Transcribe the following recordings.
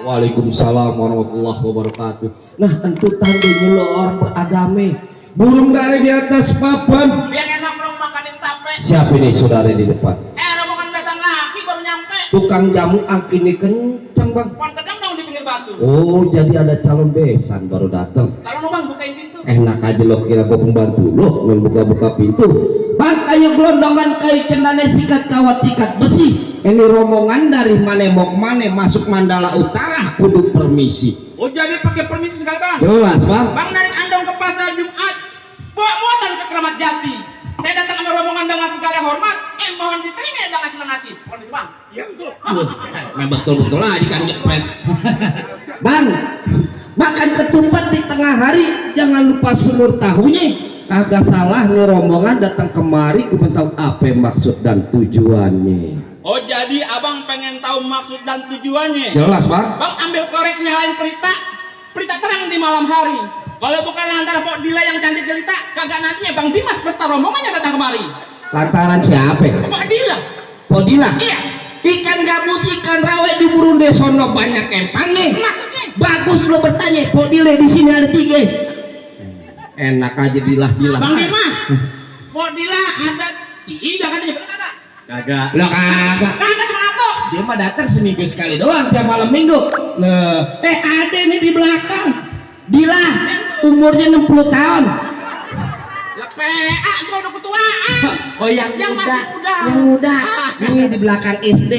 Waalaikumsalam warahmatullahi wabarakatuh. Nah, entu tandanya lo orang beragama. Burung dari di atas papan. Biar enak dong makanin tape. Siapa ini saudara di depan? Rombongan besan laki baru nyampe. Tukang jamu angkini kencang bang. Pohon kedang dong di pinggir batu. Oh, jadi ada calon besan baru datang. Kalau lo bang bukain pintu. Enak aja lo kira gua pembantu lo membuka-buka pintu. Bang, kayu gelondongan kayu cendana sikat kawat sikat besi. Ini rombongan dari mana mau kemana masuk Mandala Utara kudu permisi. Oh jadi pakai permisi sekali bang. Jelas bang. Bang narik andong ke pasar Jumat. Buat-buatan ke Keramat Jati. Saya datang sama rombongan dengan segala hormat. Mohon diterima dengan senang hati. Mohon itu bang. Iya betul. Memang betul-betul aja kan nyepet. Bang, makan ketupat di tengah hari jangan lupa semur tahunya. Kagak salah nih rombongan datang kemari gue tahu apa maksud dan tujuannya. Oh jadi abang pengen tahu maksud dan tujuannya? Jelas bang. Bang ambil korek nyalain pelita. Pelita terang di malam hari. Kalau bukan lantaran Pok Dila yang cantik jelita, kagak nantinya Bang Dimas beserta rombongannya datang kemari. Lantaran siapa? Pok Dila. Pok Dila? Iya. Ikan gabus, ikan rawe di Burunde sono banyak empangnya. Maksudnya? Bagus lo bertanya. Pok Dila di sini ada 3. Enak aja dilah-dilah. Bang Dimas. Pok Dila ada 3 katanya, benar kagak? Kagak. Lo kagak. Kagak cuma satu. Dia mah datang seminggu sekali doang tiap malam minggu. Nah, ada nih di belakang. Dila, umurnya 60 tahun. Lah PA itu udah ketuaan. Oh yang Yang muda, masih muda. yang muda. Ini di belakang SD.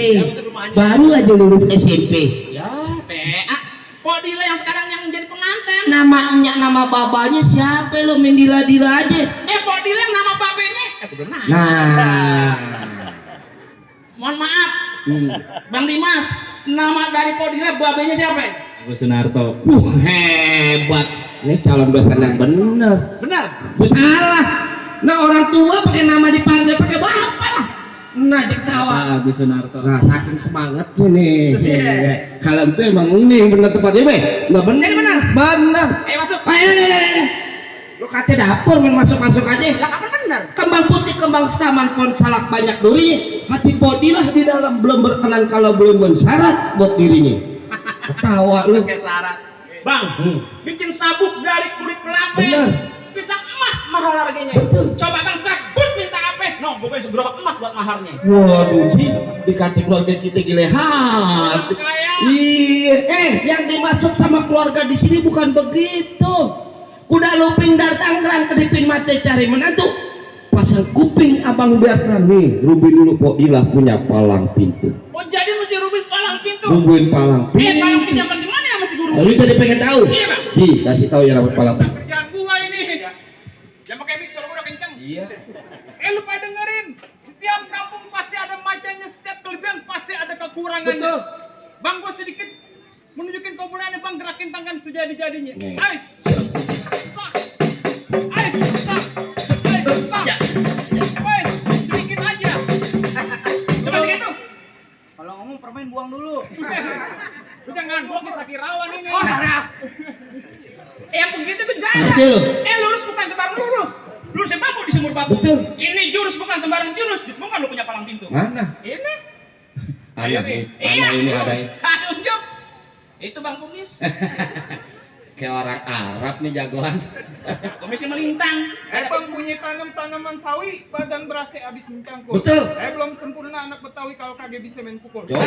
Baru aja lulus SMP. Ya, PA. Pok Dila yang sekarang yang jadi pengantin. Namanya nama babanya siapa lo? Main Dila-Dila aja. Pok Dila yang nama babenya. Belum nanya. Nah. Mohon maaf. Bang Dimas, nama dari Pok Dila babenya siapa? Agus Sunarto. Hebat. Ini calon besan yang bener. Benar. Salah. Nah orang tua pakai nama dipanggil pakai bapak lah. Nah jadi tawa. Agus Sunarto. Nah saking semangatnya nih. Kalau itu emang ini bener tempatnya be. Nggak bener. Jadi benar. Bener. Ayo masuk. Ayo. Lu kaca dapur main masuk aja. Lah kapan benar? Kembang putih kembang setaman pon salak banyak durinya. Hati podilah di dalam belum berkenan kalau belum mensyarat buat dirinya. Ketawa lu. Pakai syarat. Bang, bikin sabuk dari kulit kelapa. Bener. Pisang emas mahal harganya. Betul. Coba bang sabut minta apa? No, gue pengen segerobak emas buat maharnya. Waduh, dikasih keluarga kita gilehat. Iya, yang dimasuk sama keluarga di sini bukan begitu. Kuda luping dari Tangerang kedipin mate cari menantu. Pasang kuping abang Bertrand nih. Rubi dulu Pok Dila punya palang pintu. Oh jadi mesti rubin palang pintu. Nungguin palang pintu. Palang pintu yang bagaimana ya mesti guru? Lalu jadi pengen tahu. Iya bang. Ji, kasih tahu ya nama palang pintu. Kerjaan gua ini. Jangan pakai mic suara gua udah kenceng. Iya. Lu pada dengerin. Setiap kampung pasti ada macamnya, setiap kelebihan pasti ada kekurangannya. Betul. Bang gua sedikit menunjukin kemuliaan bang, gerakin tangan sejadi-jadinya. Nih. Ais. Sak. Ais. Sak. Ais. Sak. Wes, sedikit aja. Coba segitu. Kalau ngomong permain buang dulu. Lu jangan gua nih sakit rawan ini. Oh, sarap. Yang begitu tuh gak ada. Betul. Lurus bukan sembarang lurus. Lurus yang bambu di sumur batu. Betul. Ini jurus bukan sembarang jurus. Justru kan lu punya palang pintu. Mana? Ini. Ada Ini. Iya. Ini ada. Kasih unjuk. Itu bang kumis. Kayak orang Arab nih jagoan. Kumisnya melintang. Bang punya tanam tanaman sawi, badan berasa abis mencangkul. Betul. Belum sempurna anak Betawi kalau kagak bisa main pukul. Coba.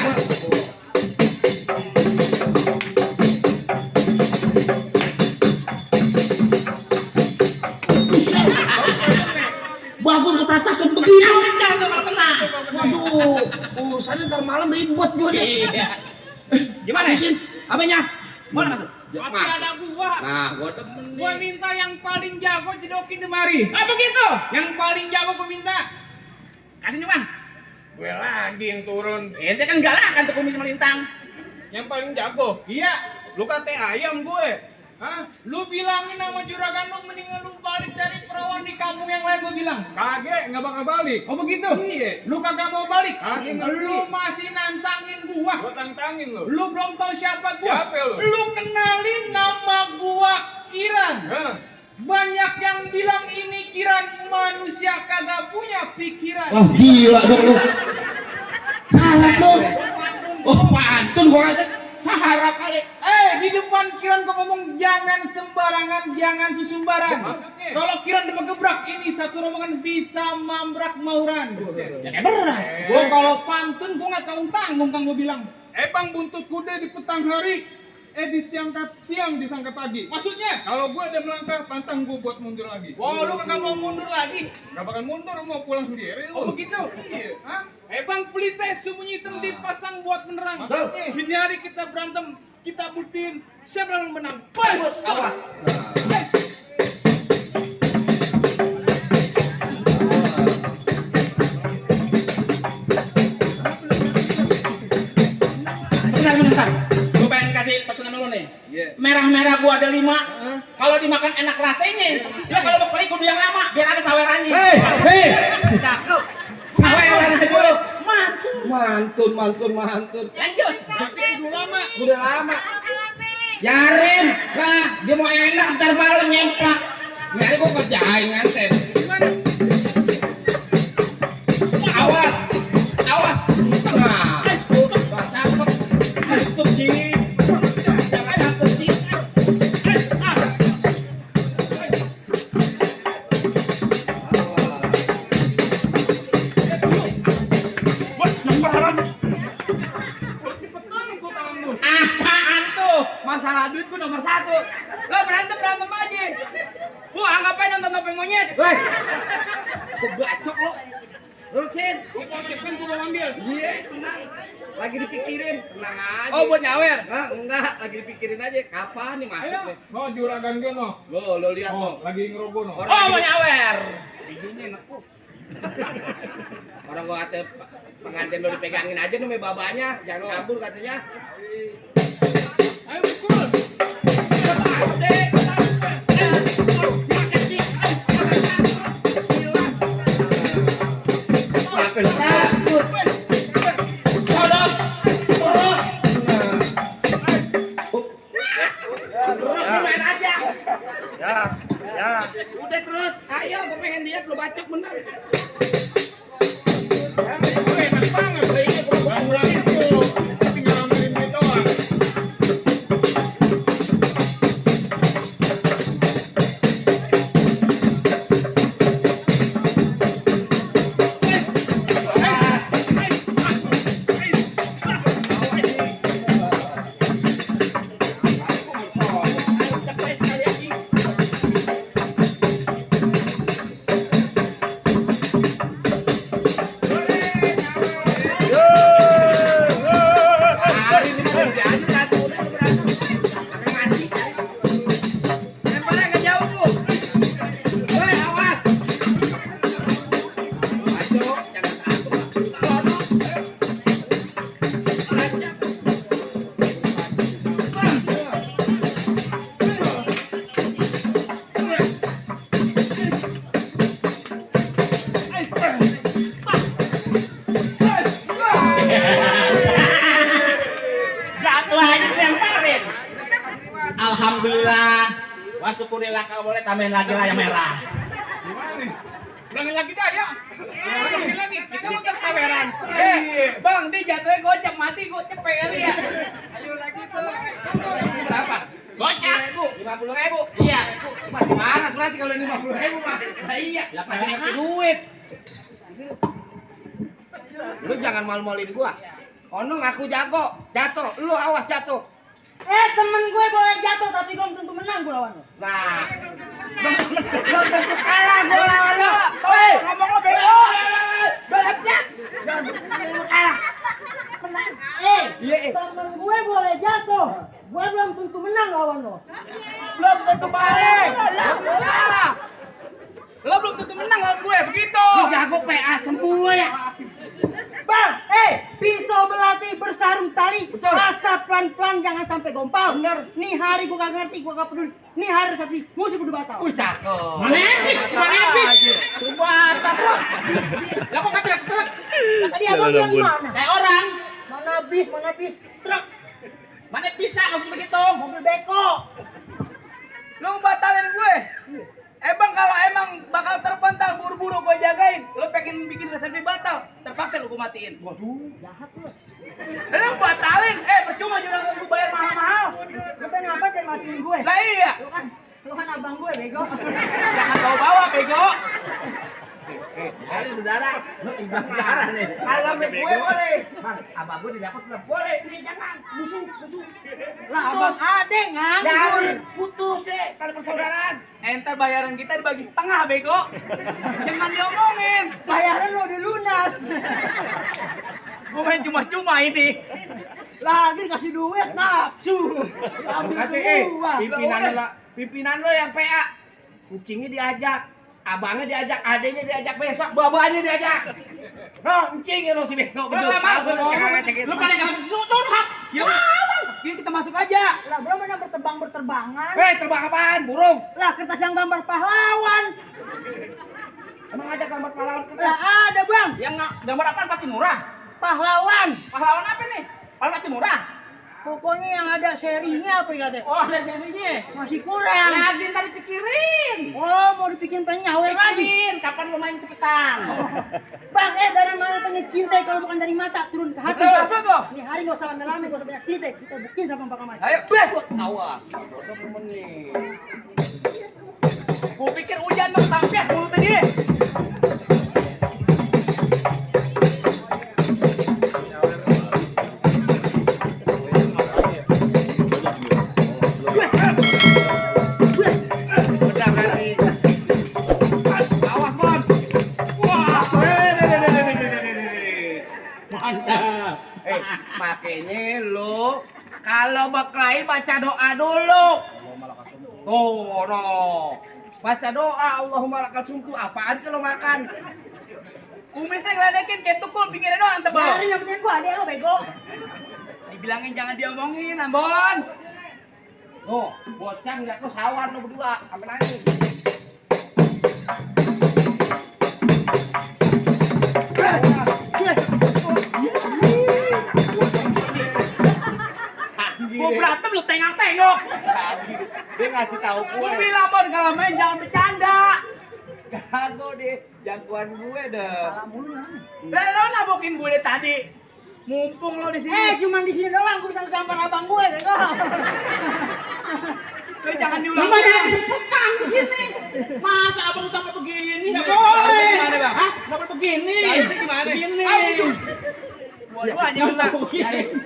Bagus ketatakan begitu. Jangan tuh kalau kena. Waduh, urusannya ntar malam ribut gua deh. Iya. Gimana? Habisin, apanya? Mana masuk? Masih ada gua. Nah, gua demen Gua nih. minta yang paling jago jedokin demari. Apa gitu? Yang paling jago gua minta. Kasih nih bang. Gue lagi yang turun. Ente kan galakan tuh kumis melintang. Yang paling jago. Iya, lu kata ayam gue. Hah? Lu bilangin sama juragan lu mendingan lu balik cari perawan di kampung yang lain, gue bilang. Kagak, nggak bakal balik. Oh begitu? Iya. Lu kagak mau balik? Kagak. Lu masih nantangin gua. Gua tantangin lu. Lu belum tahu siapa gua. Siapa lu? Lu kenalin nama gua Kiran. Banyak yang bilang ini Kiran manusia kagak punya pikiran. Wah, gila dong lu. Salah tuh. Oh, pantun gua kata. Salah harap kali. Di depan Kiran kau ngomong jangan sembarangan, jangan susumbaran. Maksudnya? Kalau Kiran gebrak ini satu rombongan bisa mambrak mauran. Ya kayak beras. Gua kalau pantun gua nggak tanggung kan gua bilang. Bang buntut kuda di petang hari, di siang disangka pagi. Maksudnya kalau gua udah melangkah pantang gua buat mundur lagi. Wah, lu kagak mau mundur lagi? Gak bakal mundur, lu mau pulang sendiri. Oh begitu? Iya. Hah? Bang pelite sembunyi hitam dipasang buat penerang. Maksudnya ini hari kita berantem, kita buktiin siapa yang menang. Pas. Awas. Sebentar. Gue pengen kasih pesanan lu nih. Merah-merah gua ada 5. Kalau dimakan enak rasanya. Ya kalau mau beli kudu yang lama biar ada sawerannya. Hei. Saweran aja lu. Mantun. Lanjut. Tapi kudu lama. Udah lama. Yarin, nah dia mau enak ntar malam nyemplak. Nyari gua kerjain nganten. Gimana? Awas. Nah, cakep. Tutup Ji. Jangan takut Ji. Apaan tuh? Masalah duit gua nomor 1. Lo berantem aja. Anggap aja nonton topeng monyet. Weh. Kok bacok lo? Terusin. Kan gua mau ambil. Iya, tenang. Lagi dipikirin, tenang aja. Oh, buat nyawer. Hah, enggak, lagi dipikirin aja kapan nih masuknya. Oh, juragan gue no. Lo lihat Oh, lo. lagi ngerogoh no. Orang Oh lagi- mau nyawer. Orang gua kata pengantin lo dipegangin aja nih sama babanya, jangan kabur katanya. Ayo pukul. Ayo deh. Kenapa lo takut? Sodok. Terus. Terus lu main aja. Ya. Udah terus. Ayo, gua pengen lihat lo bacok bener. Enak banget. Iya, gua Bang bilang itu. Tinggal ambilin duit doang. cepet sekali lagi. Hari ini belum jadi satu udah berantem. Sampai mati. Lemparnya nggak jauh tuh. Woi, awas. Ayo, jangan takut. Sono. Lanjut. Jatuh aja dilemparin. Alhamdulillah. Wa syukurillah kalau boleh tambahin lagi lah yang merah. Gimana nih? Ulangin lagi dah ya. Ulangin lagi. Kita mau tersaweran. Bang, dia jatuhnya gocap mati, gocap kali ya. Ayo lagi tuh. Berapa? Gocap. 50.000. Iya. Masih panas berarti kalau 50.000 mah. Nah, iya. Ya pasti pakai duit. Lu jangan malu-maluin gua. Ono ngaku jago, jatuh. Lu awas jatuh. Temen gue boleh jatuh tapi gue belum tentu menang gue lawan lo. Nah. Belum tentu kalah gua lawan lu. Hei, ngomong lo bego. Belepet. Jangan kalah. Menang. Iya. Temen gue boleh jatuh. Gue belum tentu menang lawan lo. Belum tentu balik. Lo belum tentu menang lawan gue, begitu. Lu jago PA semua ya. Bang, pisau belati bersarung tali. Betul. Asap pelan-pelan jangan sampai gompal. Bener. Nih hari gue gak ngerti, gue gak peduli. Nih hari resepsi, musik udah batal. Wih, cakep. Mana habis? Coba Lah kok kata truk? Tadi abang bilang gimana? Kayak orang. Mana bis, truk, Mana bisa maksud begitu? mobil beko. Lo batalin gue. Bang kalau emang bakal terpental buru-buru gue jagain, lo pengen bikin resepsi batal, terpaksa lo gue matiin. Waduh, jahat lo. Lo batalin, percuma juragan gue bayar mahal-mahal. Lu kenapa pengen matiin gue? Lah iya. Lu kan abang gue, bego. Jangan bawa-bawa bego. Hari saudara, lu imbang saudara nih. Kalau sama gue boleh. Bang, abang gue didapat nggak boleh. Ini jangan musuh. Lah abang ade nganggur. Jangan putus kalau persaudaraan. Entar bayaran kita dibagi setengah bego. Jangan diomongin. Bayaran lo udah lunas. Gue main cuma-cuma ini. Lagi dikasih duit nafsu. Ambil semua. Pimpinan lo yang PA. Kucingnya diajak, abangnya diajak, adenya diajak besok, babanya diajak. No, encing lo si bego. Udah lama, Lu pada kalau curhat. Ya, yuk kita masuk aja. Lah bro mana berterbang-berterbangan. Terbang apaan? Burung. Lah kertas yang gambar pahlawan. Emang ada gambar pahlawan kertas? Lah ada bang. Yang gambar apa pasti murah. Pahlawan. Pahlawan apa nih? Pahlawan pasti murah. Pokoknya yang ada serinya apa ya katanya? Oh, ada serinya. Masih kurang. Lagi ntar dipikirin. Oh mau dibikin penyawe lagi. Pikirin kapan lu main cepetan. Bang dari mana tanya cinta kalau bukan dari mata turun ke hati. Betul, betul. Nih hari gak usah lama-lama, gak usah banyak cerita. Kita buktiin sama Pak Kamal. Ayo, besok. Awas, bodoh temen nih. Gue pikir hujan bang sampai mulu tadi. Udah berarti. Awas, Bon. Wah, Mantap. Makanya lu kalau berkelahi baca doa dulu. Tuh, no. Baca doa Allahumma lakal sumtu. Apaan sih lo makan? kumisnya ngeledekin kayak tukul pinggirnya doang tebel. Dari yang penting gua adek lo bego. Dibilangin jangan diomongin, Ambon. Oh, bocah ngeliat lo sawan lo berdua. Sampai nangis. Gua berantem lu tengok-tengok. Dia ngasih tahu Gua gue. bilang Bon kalau main jangan bercanda. Kagak deh, jagoan gue deh. Lah lo nabokin gue dari tadi. Mumpung lo di sini. Cuman di sini doang gua bisa gambar abang gue bego. Lo jangan Lu diulang. mah ada kesempatan di sini. Masa abang lu sampai begini? Enggak boleh. Gimana, Bang? Hah? Enggak boleh begini. Harusnya gimana? Begini. Ah, gitu. Waduh aja lu lah.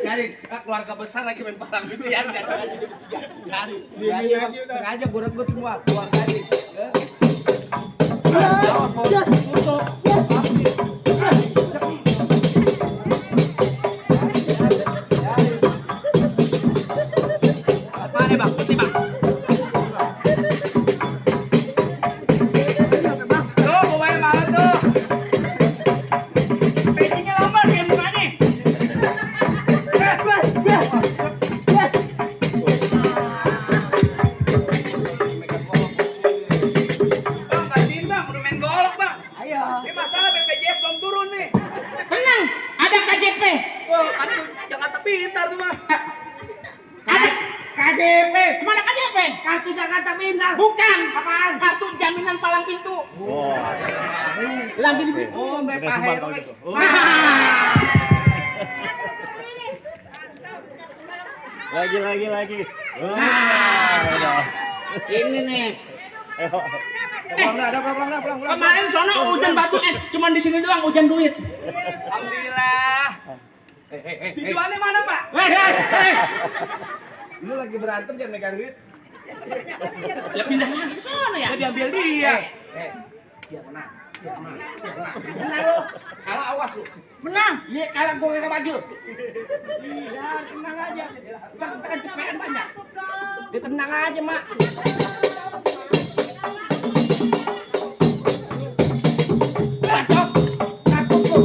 Garing, keluarga besar lagi main parang gitu ya. Garing, sengaja gue rebut semua keluarga ini. Mana Bang? Sini Bang. Tuh, pemain malah tuh. Pecinya lama dia mukanya. Bang, kajiin Bang, udah main golok Bang. Ayo. Ini masalah BPJS belum turun nih. Tenang, ada KJP. Wah, aduh, Jakarta Pintar tuh Bang. Ada KJP. Mana KJP? Kartu Jakarta Pintar. Bukan. Apaan? Kartu jaminan palang pintu. Lagi di Oh, Mbak Pahero. Lagi. Ini nih. Pulang. Kemarin sono hujan batu es, cuman di sini doang hujan duit. Alhamdulillah. Tujuannya mana Pak? Lu lagi berantem jangan megang duit. Ya pindah lagi ke sana ya. Udah diambil dia. Dia menang. Menang lu. Kalah awas lu. Menang. Iya, kalah gue gak maju. Iya, tenang aja. Ntar tekan cepetan banyak. Dia tenang aja, Mak. Bacok. Takut lu.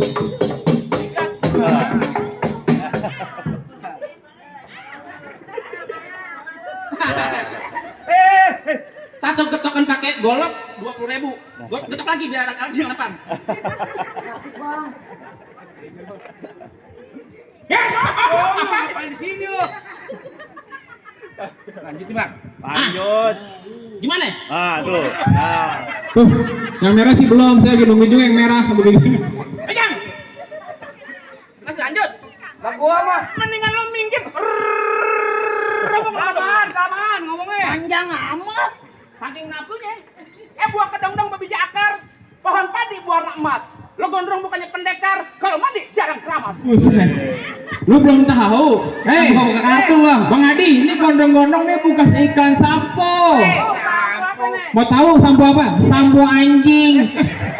Sikat. Satu getokan pakai golok 20.000. Getok lagi biar ada lagi yang depan. Yes. Oh, ngapain di sini lo? Lanjut nih, Bang. Lanjut. Gimana? Tuh. Nah. Tuh, yang merah sih belum, saya lagi nungguin juga yang merah begini. Pegang. Masih lanjut. Lah gua mah Mendingan lo minggir. Panjang amat. Saking nafsunya. Buah kedong-dong berbiji akar. Pohon padi berwarna emas. Lo gondrong bukannya pendekar. Kalau mandi jarang keramas. Buset. Lu belum tahu. Hei, Mau buka kartu, Bang. Bang Adi, ini gondrong-gondrong nih bekas iklan sampo. Sampo apa nih? Mau tahu sampo apa? Sampo anjing.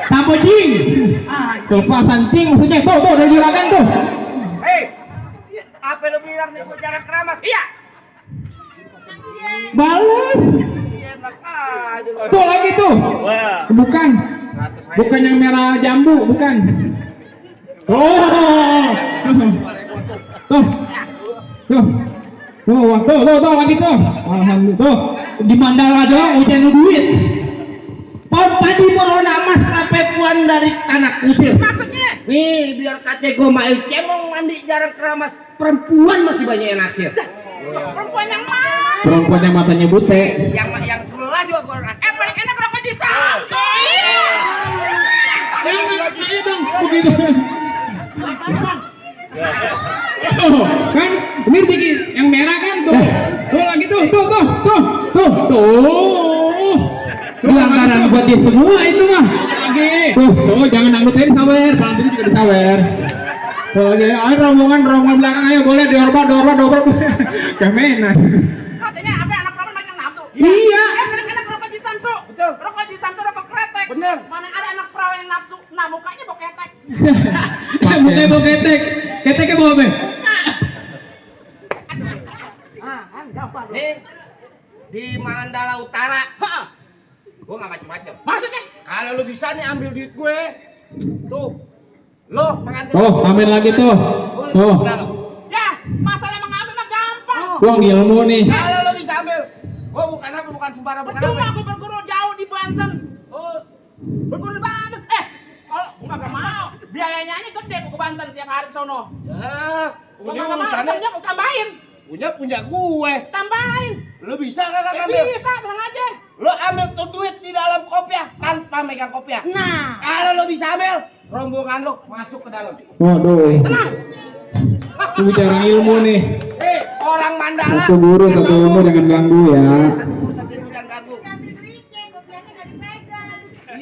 Sampo jing. Tuh, pasan cing maksudnya. Tuh, dari juragan tuh. Apa lu bilang nih gua jarang keramas? Iya. Balas. Enak aja lu. Tuh lagi tuh. Wah. Bukan. Bukan yang merah jambu, bukan. Oh. Tuh. Tuh. Tuh lagi tuh. Alhamdulillah. Tuh. Di Mandala doang ujian duit. Pohon padi berwarna emas kelapepuan dari tanah kusir. Maksudnya? Nih biar kate gue mail cemong mandi jarang keramas. Perempuan masih banyak yang naksir. Perempuan yang mana? Perempuan yang matanya bute. Yang sebelah juga gua rasa. Paling enak rokok di Samso. Iya dong, begitu. Oh, kan ini rezeki yang merah kan tuh. Tuh lagi tuh. Pelanggaran buat dia semua itu mah. Lagi. Tuh, jangan anggutin sawer, kalau itu juga disawer. Tuh lagi, ayo rombongan belakang ayo boleh diorbak. Kemenan. Katanya apa anak kamu banyak nafsu? Iya. Paling enak rokok di Samso. Betul. Rokok di Samso rokok kretek. Bener. Mana ada anak perawan yang nafsu? Nah mukanya boketek. Mukanya bau ketek. Keteknya bau apa? Nih di Mandala Utara. Gua nggak macem-macem. Maksudnya? Kalau lu bisa nih ambil duit gue. Tuh. Lo pengantin. Oh, ambil lagi tuh. Tuh. Ya, masalah mengambil mah gampang. Wah, ilmu nih. Kalau lo bisa ambil. Gua bukan sembarang bukan Betul apa. aku berguru jauh di Banten. Oh, berguru di Banten. Kalau gua gak mau, biayanya aja gede aku ke Banten tiap hari ke sono. Ya, Gua punya gak mau, urusannya. mau tambahin. Punya gue. Tambahin. Lo bisa kagak ngambil? Bisa, tenang aja. Lo ambil tuh duit di dalam kopiah tanpa megang kopiah. Nah, Kalau lo bisa ambil, rombongan lo masuk ke dalam. Waduh. Tenang. Itu bicara ilmu nih. Orang Mandala. Satu guru, satu ilmu jangan ganggu ya. Satu ilmu jangan ganggu.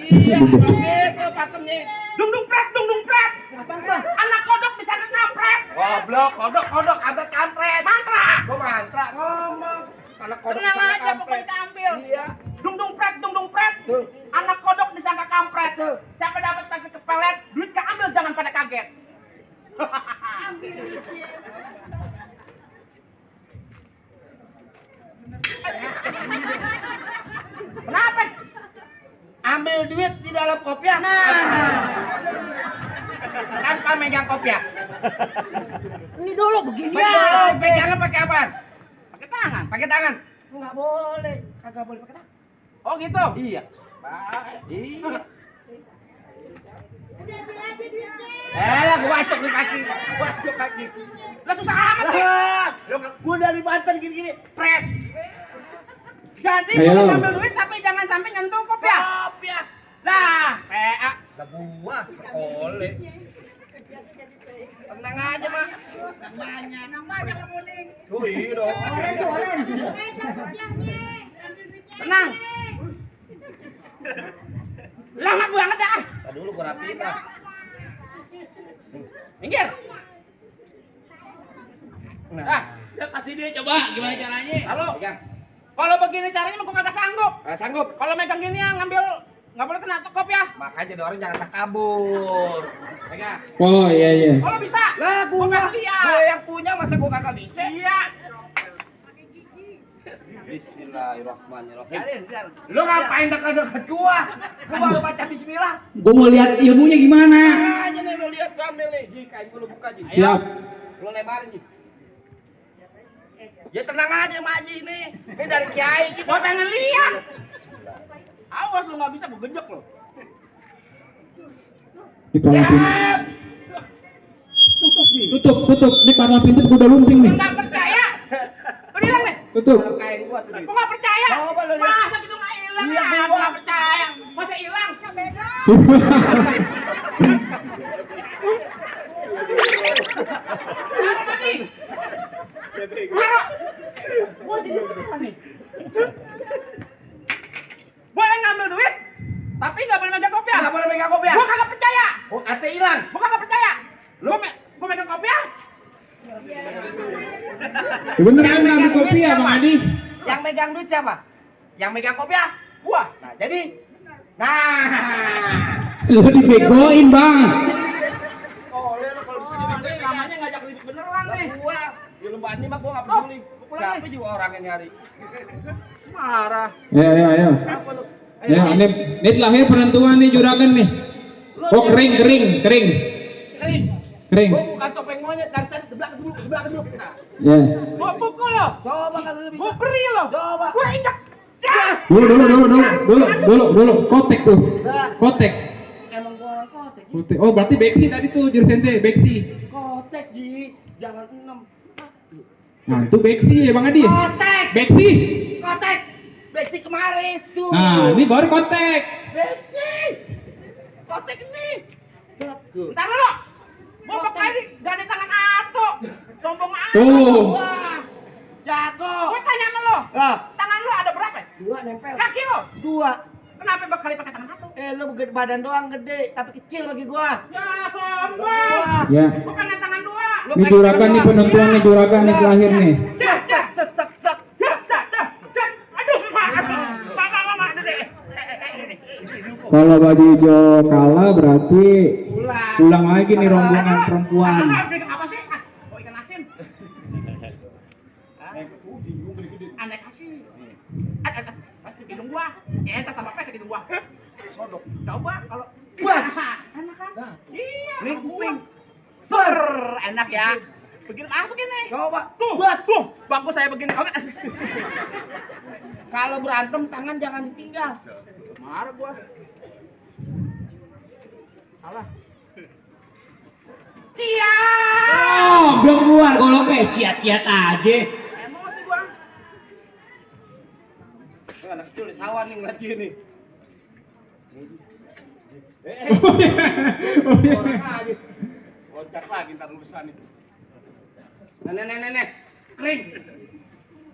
Iya, gitu pakemnya. Dung dung pret. Anak kodok bisa ngekampret. Goblok, kodok, abret kampret. Mantra. Lo mantra ngomong. Anak kodok Tenang disangka aja pokoknya kampret. kita ambil. Iya. Dung dung pret. Betul. Anak kodok disangka kampret. Betul. Siapa dapat pasti kepelet, duit keambil jangan pada kaget. Kenapa? Ambil duit di dalam kopiah. Tanpa megang kopiah. ini dulu begini Betul, ya. pegangnya pakai apaan? Pakai tangan. Pakai tangan. Enggak boleh, kagak boleh pakai tangan. Oh gitu. Iya. Iya. Udah ambil aja duitnya. Lah gua bacok di kaki. Lah susah amat sih. Lo gua dari Banten gini-gini, pret. Jadi Ayo. boleh ngambil duit tapi jangan sampai nyentuh kopiah. Kopiah. Lah, PA. Lah gua boleh. Tenang aja, Mak. Banyak kuning. Tuh iya dong. Tenang. Lama banget ya. Tadi dulu gua rapiin lah. Minggir. Nah, Kasih dia coba gimana caranya? Halo. Kalau begini caranya mah gua kagak sanggup. sanggup. Kalau megang gini yang ngambil nggak boleh kena kopiah. Makanya ada orang jangan takabur. Pegang. Oh iya. Kalau bisa. Lah gua pengen lihat. gua yang punya masa gua kagak bisa. Iya. Bismillahirrahmanirrahim. Lu ngapain dekat-dekat gua? Gua baru baca bismillah. Gua mau lihat ilmunya gimana. Aja nih lu lihat gua ambil nih. Ji, kain gua lu buka, Ji. Siap. Lu lebarin, Ji. Ya tenang aja Mak Haji ini. Ini dari kiai gitu. Gua pengen lihat. Awas lu nggak bisa gua gejek lo. Di palang pintu. Tutup. Di palang pintu gua udah lumping nih. Nggak percaya? Udah hilang nih. Tutup. Kain gua tuh. Ji. Gua nggak percaya. Coba lu lihat. Masa gitu nggak hilang Iya, ya? gua. Gua nggak percaya. Masa hilang? Taruh lagi. Taruh. Gua di mana nih? Oh, ate hilang. Bukan nggak percaya. Gue megang kopi ya. Ya bener kan ngambil kopi ya Bang Adi? Yang megang duit siapa? Yang megang kopi ya? Gua. Nah, jadi nah. Lu dibegoin Bang. Oh, lu kalau di sini Namanya ngajak ribut beneran nih. gua. Di lembaran ini mah gua enggak peduli. Siapa juga orang yang nyari. Marah. Ayo. Apa lu? Ya, ini terakhir penentuan nih juragan nih. Oh kering. Kering. Kering. Gua bukan topeng monyet dari tadi deblak dulu. Nah, Ya. Gue pukul lo. coba kalau lu bisa. Gue beri lo. Coba. Gue injak. Jas. Dulu. Kotek tuh. Kotek. Emang gua orang kotek. Ji. Kotek. Oh berarti Beksi tadi tuh jurusan teh Beksi. Kotek, Ji. Jangan 6. Nah itu Beksi ya Bang Adi. Kotek. Beksi. Kotek. Beksi kemarin tuh. Nah ini baru kotek. Beksi. Kotek ini. Tuh. Bentar lo. Gue bakal gak di tangan Ato. Sombong amat. Tuh. Wah. Jago. Gue tanya sama lo. Ah, Tangan lo ada berapa? 2 nempel. Kaki lo. 2. Kenapa bakal pakai tangan Ato? Lu gede badan doang gede, tapi kecil bagi gua. Ya sombong. Wah. Ya. Bukan yang tangan 2. Ini juragan nih penentuan nih juragan nih terakhir nih. Aduh, Mama, Dede. Kalau baju hijau kalah berarti pulang lagi nih rombongan perempuan. Apa sih? Oh ikan asin. Aneh kasih. Hidung gua. Tambah pes hidung gua. Sodok. Coba kalau enak kan? Iya. Nih kuping. Enak ya. Begini masuk ini. Coba. Tuh. Bagus saya begini. Kalau berantem tangan jangan ditinggal. Marah gua. Salah. Cia. Oh, belum keluar goloknya ciat-ciat aja. Emosi gua. Anak kecil di sawah nih ngeliat gini. Orang aja. Kocak lagi ntar lulusan itu. Nenek. Kering.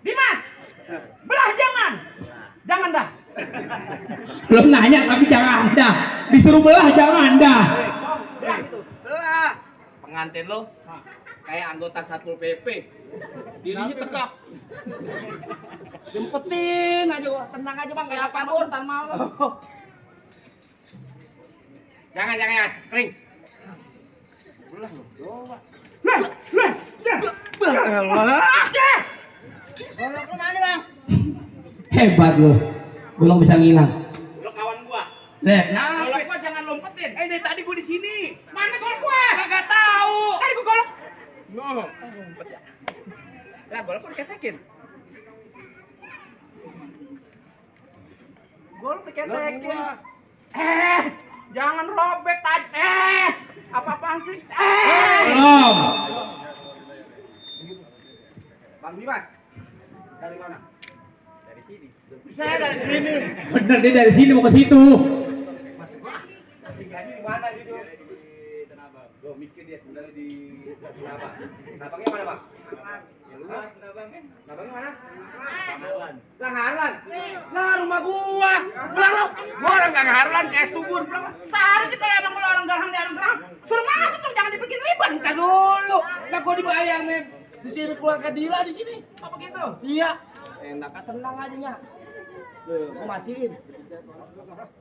Dimas. Belah jangan. Jangan dah. Belum nanya tapi jangan dah. Disuruh belah jangan dah. Belah gitu. Belah. Pengantin lo kayak anggota Satpol PP. Dirinya tegap. Jempetin aja gua. Tenang aja Bang, kayak kabur ntar malam. Jangan kering. Belah lo. Coba. Golok lu mana, Bang? Hebat lo. Belum bisa ngilang. Lo kawan gua. Lihat. Kalau gua jangan lompetin. Dari tadi gua di sini. Mana golok gua? Kagak tahu. Tadi gua golok. No. Lah golok gua diketekin. Golok diketekin. Jangan robek apa-apaan sih? Belum. Bang Dimas. Dari mana? Dari sini. Saya dari sini. Bener dia dari sini mau ke situ. Tinggalnya di mana gitu? Di Tanah Abang. Gua mikir dia tinggal di Tanabang. Tanabangnya mana, Bang? Ya lu Tanah Abang kan? Tanabangnya mana? Pamalan. Langhalan. Lah rumah gua. Pulang lo. Gua orang gak ngaharlan kayak subur. Pulang lo. Seharusnya kalau emang lo orang garang di orang gerang, suruh masuk dong, jangan dibikin ribet. Entar dulu. Lah gua dibayar, Mem. Di sini keluarga Dila di sini. Oh begitu. Iya. Enak tenang aja nya. Gua matiin.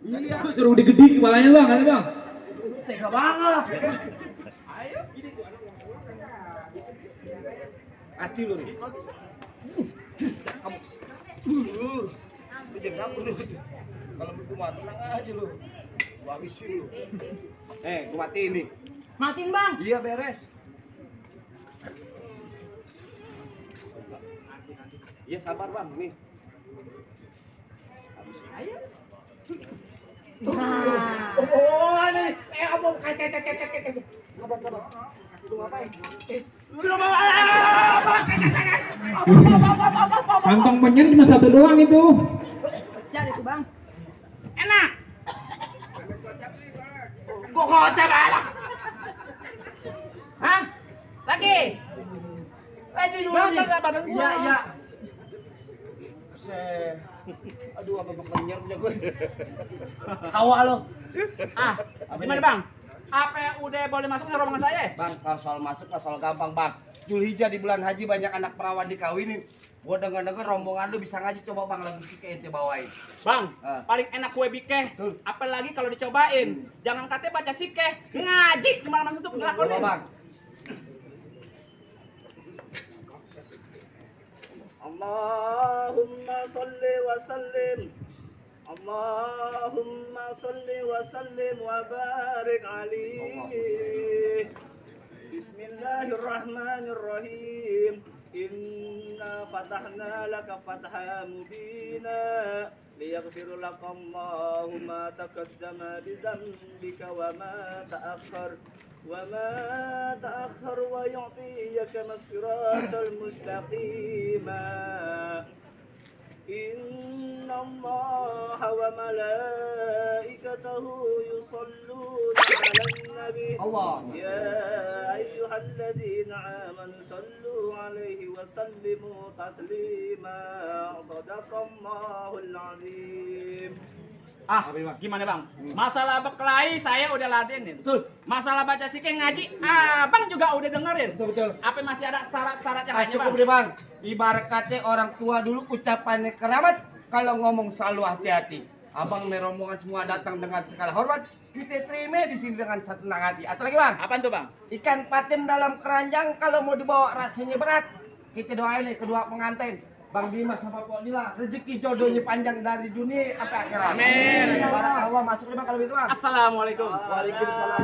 Iya. Suruh digede kepalanya Bang, ada Bang. Tega banget. Ayo. Mati lu nih. Kamu. Lu jangan kabur lu. Kalau lu mah tenang aja lu. Gua habisin lu. Gua matiin nih. Matiin bang. Iya beres. Iya sabar Bang, nih. Ayo. Oh, ini. Abang kayak. Sabar. Lu ngapain? Lu mau apa? Kantong penyen cuma satu doang itu. Cari itu bang. Enak. Gua kocak anak. Hah? Lagi. Lagi dulu Bang, nih. tak badan gua. Iya. Aduh, apa kenyar punya gue. Tawa lo. Gimana bang? Apa udah boleh masuk ke rombongan saya? Bang, kalau soal masuk mah soal gampang, Bang. Julhijjah di bulan haji banyak anak perawan dikawinin. Gua denger-denger rombongan lu bisa ngaji, coba Bang lagu sike ente bawain. Bang, Ah. paling enak kue bikeh. Betul. Apalagi kalau dicobain. Jangan katanya baca sikeh, ngaji semalaman itu Coba ngelakonin. Bang. Allahumma salli wa sallim. Allahumma salli wa sallim wa barik alaihi. Bismillahirrahmanirrahim. Inna fatahna laka fatha mubina liyaghfir laka Allahu ma taqaddama bi dhanbika wa ma ta'akhkhar wa yu'tiyaka as-siratal mustaqima. Inna Allaha wa malaikatahu yusalluna 'alan nabi. Ya ayyuhalladzina amanu sallu 'alaihi wa sallimu taslima. Shadaqallahul 'azim. Ah, gimana Bang? Masalah berkelahi saya udah ladenin. Betul. Masalah baca sikeh ngaji, Abang juga udah dengerin. Betul. Apa masih ada syarat-syarat yang lainnya, Cukup Bang? deh Bang. Ibarat kata orang tua dulu ucapannya keramat, kalau ngomong selalu hati-hati. Abang merombongan semua datang dengan segala hormat, kita terima di sini dengan senang hati. Atau lagi Bang, Apaan tuh, Bang? ikan patin dalam keranjang kalau mau dibawa rasanya berat. Kita doain nih kedua pengantin, Bang Dimas sama Pok Dila, rezeki jodohnya panjang dari dunia sampai akhirat. Amin. Barakallah, masuk lima kalau gitu Bang. Assalamualaikum. Waalaikumsalam.